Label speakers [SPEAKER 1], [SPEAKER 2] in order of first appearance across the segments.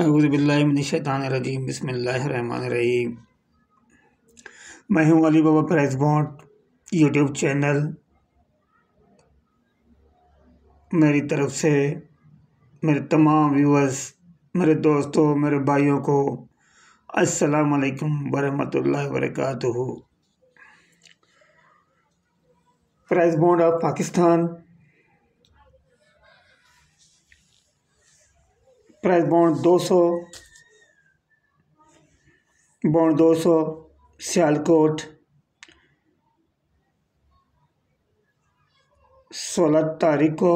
[SPEAKER 1] अऊज़ुबिल्लाहिमिनश्शैतानिर्रजीम बिस्मिल्लाहिर्रहमानिर्रहीम। मैं हूँ अली बाबा प्राइस बॉन्ड। यूट्यूब चैनल मेरी तरफ से मेरे तमाम व्यूअर्स, मेरे दोस्तों, मेरे भाइयों को अस्सलाम वालेकुम वरहमतुल्लाहि वबरकातुहू। Prize bond of Pakistan, prize bond 200 Sialkot 16 तारीख को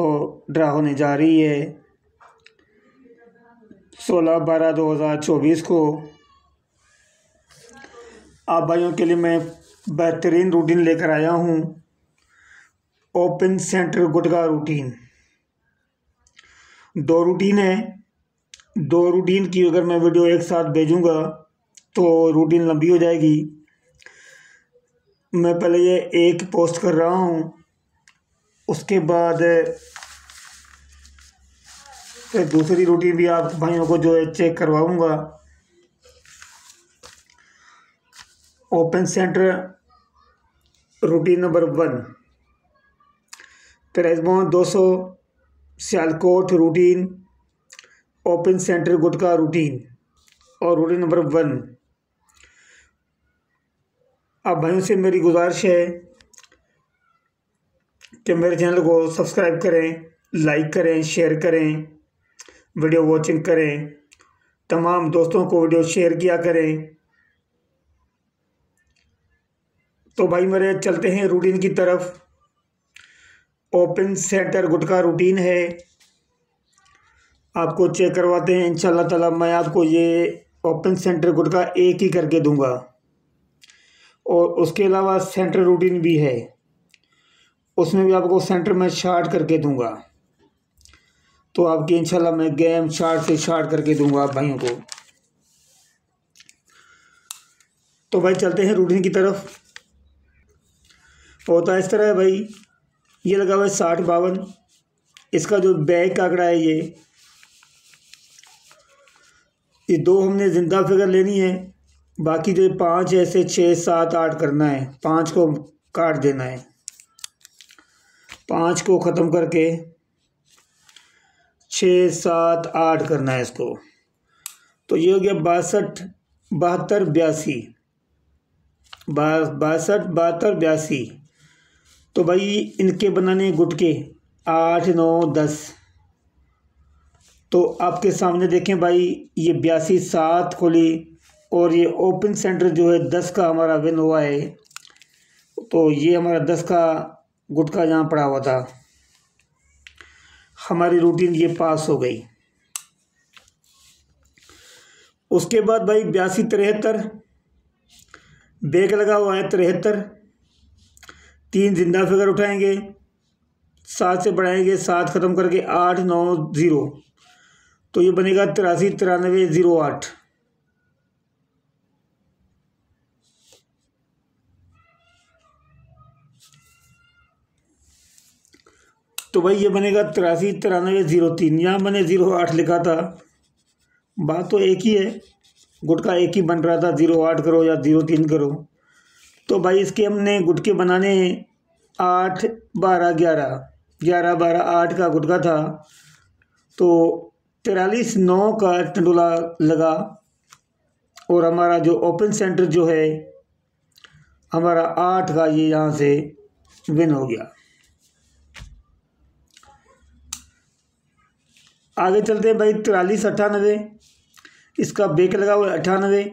[SPEAKER 1] ड्रा होने जा रही है। 16/12/2024 को आप भाइयों के लिए मैं बेहतरीन रूटीन लेकर आया हूँ। ओपन सेंटर गुटका रूटीन। 2 रूटीन है। 2 रूटीन की अगर मैं वीडियो एक साथ भेजूँगा तो रूटीन लंबी हो जाएगी। मैं पहले ये एक पोस्ट कर रहा हूँ, उसके बाद फिर दूसरी रूटीन भी आप भाइयों को जो है चेक करवाऊँगा। Open centre routine number 1, prize bond 200 Sialkot routine, open centre गुटका रूटीन और रूटीन नंबर 1। आप भाइयों से मेरी गुजारिश है कि मेरे चैनल को सब्सक्राइब करें, लाइक करें, शेयर करें, वीडियो वॉचिंग करें, तमाम दोस्तों को वीडियो शेयर किया करें। तो भाई मेरे चलते हैं रूटीन की तरफ। ओपन सेंटर गुटका रूटीन है, आपको चेक करवाते हैं इंशाल्लाह ताला। मैं आपको ये ओपन सेंटर गुटका एक ही करके दूंगा और उसके अलावा सेंटर रूटीन भी है, उसमें भी आपको सेंटर में शार्ट करके दूंगा। तो आपकी इंशाल्लाह मैं गेम शार्ट से शार्ट करके दूंगा आप भाइयों को। तो भाई चलते हैं रूटीन की तरफ। होता इस तरह है भाई, ये लगा हुआ है 60-52। इसका जो बैक का आंकड़ा है ये 2 हमने जिंदा फिगर लेनी है, बाकी जो 5 ऐसे 6 7 8 करना है। 5 को काट देना है, 5 को ख़त्म करके 6 7 8 करना है इसको। तो ये हो गया 62 72 82, 62 72 82। तो भाई इनके बनाने गुटके 8 9 10। तो आपके सामने देखें भाई, ये 82 7 खोली और ये ओपन सेंटर जो है 10 का हमारा विन हुआ है। तो ये हमारा 10 का गुटका यहाँ पड़ा हुआ था, हमारी रूटीन ये पास हो गई। उसके बाद भाई 82 73 बैक लगा हुआ है 73। 3 जिंदा फिगर उठाएंगे, 7 से बढ़ाएंगे, 7 ख़त्म करके 8 9 0। तो ये बनेगा 83 93 08। तो भाई ये बनेगा 83 93 03। यहाँ मैंने 08 लिखा था, बात तो एक ही है, गुटका एक ही बन रहा था। 08 करो या 03 करो। तो भाई इसके हमने गुटके बनाने 8 12 11 11 12 8 का गुटका था। तो 43 9 का टंडोला लगा और हमारा जो ओपन सेंटर जो है हमारा 8 का ये यहाँ से विन हो गया। आगे चलते हैं भाई 43 98। इसका बैक लगा हुआ है 98।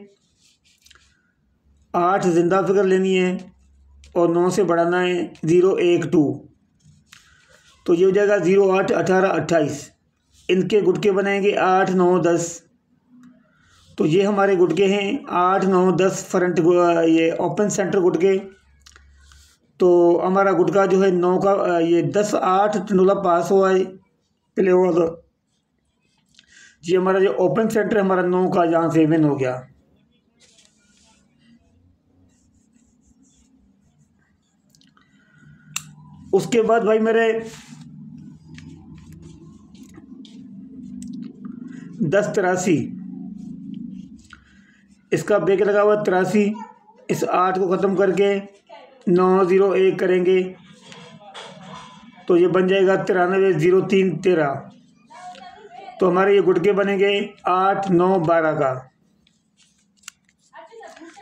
[SPEAKER 1] 8 जिंदा फिगर लेनी है और 9 से बढ़ाना है 0 1 2। तो ये हो जाएगा 08 18 28। इनके गुटके बनाएंगे 8 9 10। तो ये हमारे गुटके हैं 8 9 10 फ्रंट, ये ओपन सेंटर गुटके। तो हमारा गुटका जो है 9 का ये 10 8 टंडोला पास हुआ है, प्ले हुआ था। जी हमारा जो ओपन सेंटर हमारा 9 का यहाँ से विन हो गया। उसके बाद भाई मेरे 10 83 इसका ब्रेक लगा हुआ 83। इस 8 को ख़त्म करके 901 करेंगे तो ये बन जाएगा 93 03 13। तो हमारे ये गुटके बनेंगे 8 9 12 का।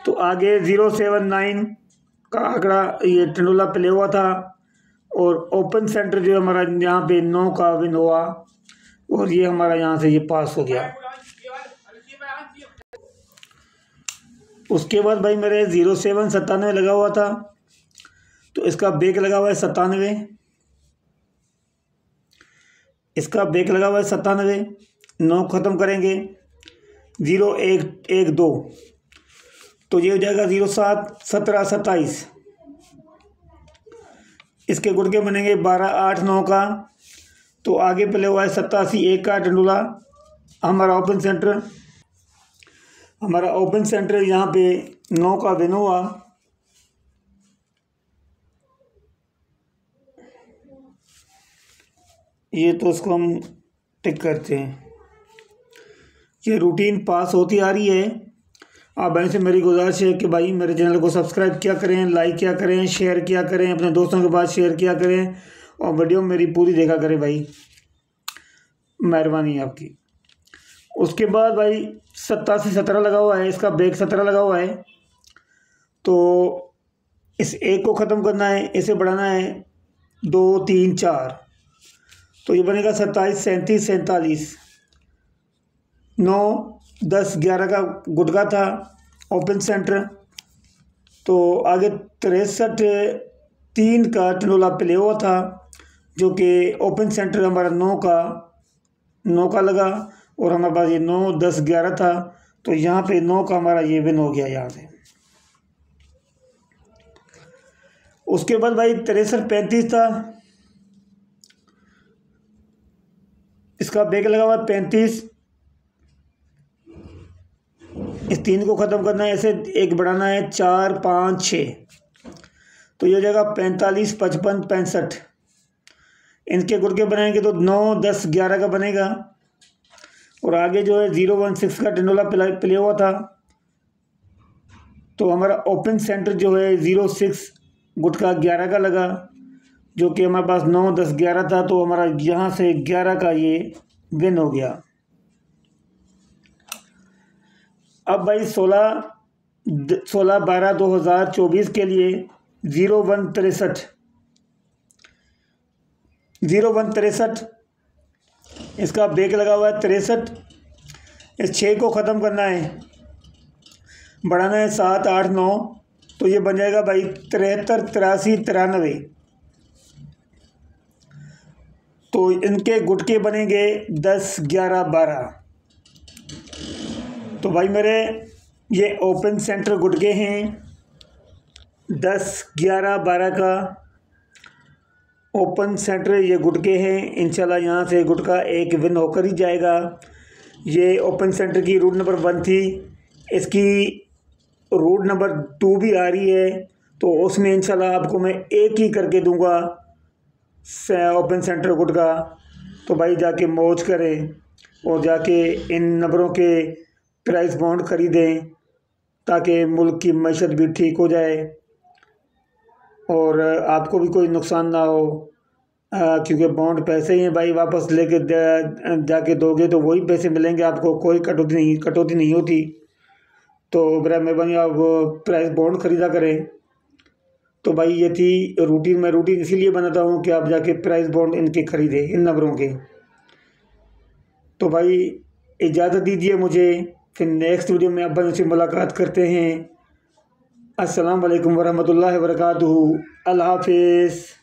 [SPEAKER 1] तो आगे 079 का आंकड़ा ये टंडोला प्ले हुआ था और ओपन सेंटर जो हमारा यहाँ पे 9 का विन हुआ और ये हमारा यहाँ से ये पास हो गया। उसके बाद भाई मेरे 07 97 लगा हुआ था तो इसका ब्रेक लगा हुआ है 97। इसका ब्रेक लगा हुआ है 97। 9 ख़त्म करेंगे 0112 तो ये हो जाएगा 07 17 27। इसके गुटके बनेंगे 12 8 9 का। तो आगे प्ले हुआ है 87 1 का टंडोला। हमारा ओपन सेंटर यहाँ पे 9 का विन हुआ। ये तो उसको हम टिक करते हैं। ये रूटीन पास होती आ रही है। आप भाई से मेरी गुजारिश है कि भाई मेरे चैनल को सब्सक्राइब किया करें, लाइक किया करें, शेयर किया करें, अपने दोस्तों के पास शेयर किया करें और वीडियो मेरी पूरी देखा करें भाई, मेहरबानी आपकी। उसके बाद भाई 87 17 लगा हुआ है। इसका ब्रेक 17 लगा हुआ है तो इस 1 को ख़त्म करना है, इसे बढ़ाना है 2 3 4 तो ये बनेगा 27 37 47। 9 10 11 का गुटका था ओपन सेंटर। तो आगे 63 3 का टंडोला प्ले हुआ था जो कि ओपन सेंटर हमारा 9 का लगा और हमारे पास ये 9 10 11 था तो यहाँ पे 9 का हमारा ये विन हो गया यहाँ से। उसके बाद भाई 63 35 था। इसका ब्रेक लगा हुआ 35। इस 3 को ख़त्म करना है, ऐसे 1 बढ़ाना है 4 5 6 तो ये हो जाएगा 45 55 65। इनके गुटके बनाएंगे तो 9 10 11 का बनेगा और आगे जो है 016 का टंडोला प्ले हुआ था तो हमारा ओपन सेंटर जो है 06 गुटका 11 का लगा जो कि हमारे पास 9 10 11 था तो हमारा यहाँ से 11 का ये विन हो गया। अब भाई 16 12 2024 के लिए 0163 इसका ब्रेक लगा हुआ है 63। इस 6 को ख़त्म करना है, बढ़ाना है 7 8 9 तो ये बन जाएगा भाई 73 83 93। तो इनके गुटके बनेंगे 10 11 12। तो भाई मेरे ये ओपन सेंटर गुटके हैं 10 11 12 का ओपन सेंटर ये गुटके हैं। इंशाल्लाह यहाँ से गुटका एक विन होकर ही जाएगा। ये ओपन सेंटर की रूट नंबर 1 थी, इसकी रूट नंबर 2 भी आ रही है तो उसमें इंशाल्लाह आपको मैं एक ही करके दूंगा ओपन सेंटर गुटका। तो भाई जाके मौज करें और जाके इन नंबरों के प्राइस बॉन्ड ख़रीदें ताकि मुल्क की मईशत भी ठीक हो जाए और आपको भी कोई नुकसान ना हो क्योंकि बॉन्ड पैसे ही हैं भाई, वापस लेके जाके दोगे तो वही पैसे मिलेंगे आपको, कोई कटौती नहीं होती। तो बड़ा मेहरबानी आप प्राइस बॉन्ड ख़रीदा करें। तो भाई ये थी रूटीन, मैं रूटीन इसीलिए बनाता हूँ कि आप जाके प्राइस बॉन्ड इनके ख़रीदें इन नंबरों के। तो भाई इजाज़त दीजिए मुझे, फिर नेक्स्ट वीडियो में आप से मुलाकात करते हैं। अस्सलाम वालेकुम वरहमतुल्लाहि वबरकातुहू। अल्लाह हाफिज़।